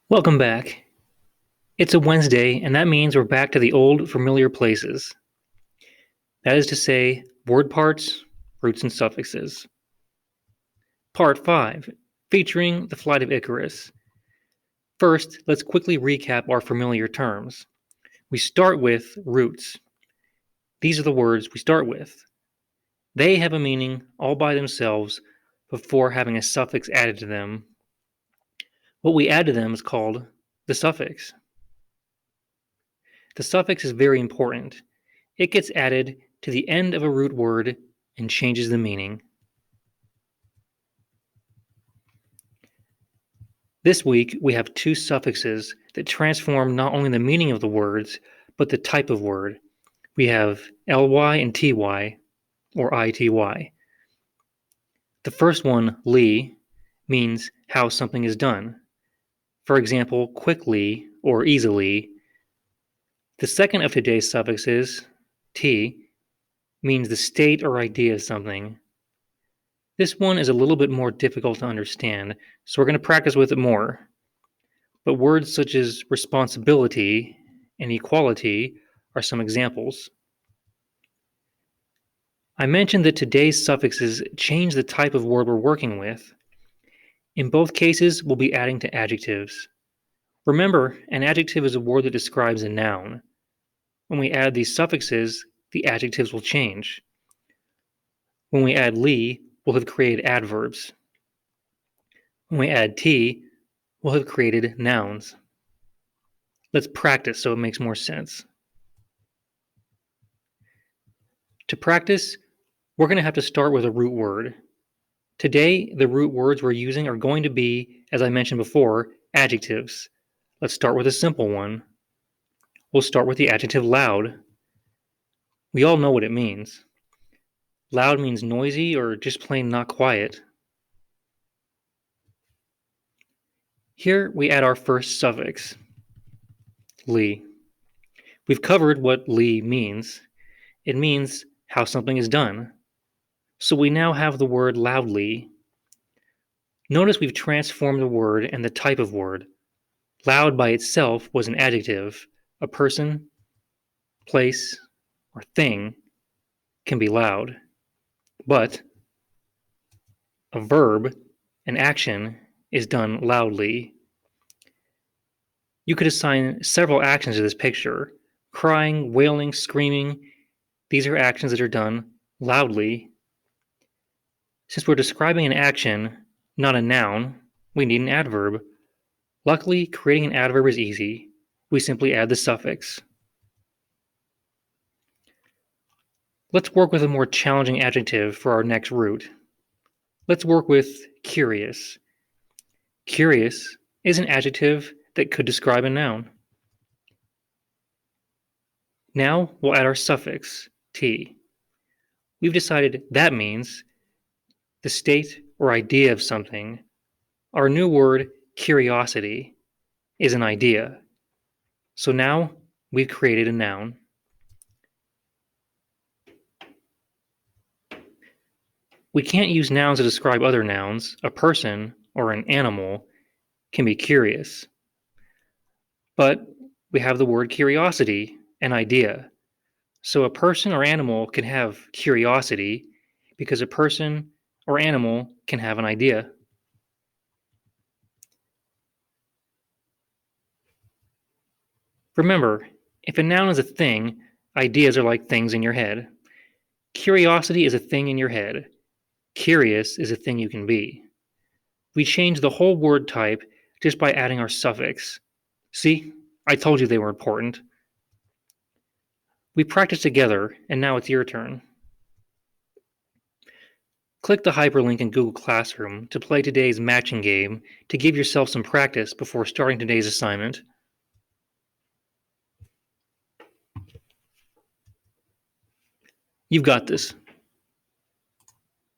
Welcome back. It's a Wednesday, and that means we're back to the old familiar places. That is to say, word parts, roots, and suffixes. Part 5, featuring the flight of Icarus. First, let's quickly recap our familiar terms. We start with roots. These are the words we start with. They have a meaning all by themselves before having a suffix added to them. What we add to them is called the suffix. The suffix is very important. It gets added to the end of a root word and changes the meaning. This week, we have two suffixes that transform not only the meaning of the words, but the type of word. We have ly and ty, or ity. The first one, li, means how something is done. For example, quickly or easily. The second of today's suffixes, t, means the state or idea of something. This one is a little bit more difficult to understand, so we're going to practice with it more. But words such as responsibility and equality are some examples. I mentioned that today's suffixes change the type of word we're working with. In both cases, we'll be adding to adjectives. Remember, an adjective is a word that describes a noun. When we add these suffixes, the adjectives will change. When we add li, we'll have created adverbs. When we add t, we'll have created nouns. Let's practice so it makes more sense. To practice, we're going to have to start with a root word. Today, the root words we're using are going to be, as I mentioned before, adjectives. Let's start with a simple one. We'll start with the adjective loud. We all know what it means. Loud means noisy or just plain not quiet. Here we add our first suffix, li. We've covered what li means. It means how something is done. So we now have the word loudly. Notice we've transformed the word and the type of word. Loud by itself was an adjective. A person, place, or thing can be loud. But a verb, an action, is done loudly. You could assign several actions to this picture. Crying, wailing, screaming. These are actions that are done loudly. Since we're describing an action, not a noun, we need an adverb. Luckily, creating an adverb is easy. We simply add the suffix. Let's work with a more challenging adjective for our next root. Let's work with curious. Curious is an adjective that could describe a noun. Now we'll add our suffix, t. We've decided that means the state or idea of something. Our new word, curiosity, is an idea. So now we've created a noun. We can't use nouns to describe other nouns. A person or an animal can be curious. But we have the word curiosity, an idea. So a person or animal can have curiosity because a person or animal can have an idea. Remember, if a noun is a thing, ideas are like things in your head. Curiosity is a thing in your head. Curious is a thing you can be. We change the whole word type just by adding our suffix. See, I told you they were important. We practiced together, and now it's your turn. Click the hyperlink in Google Classroom to play today's matching game to give yourself some practice before starting today's assignment. You've got this.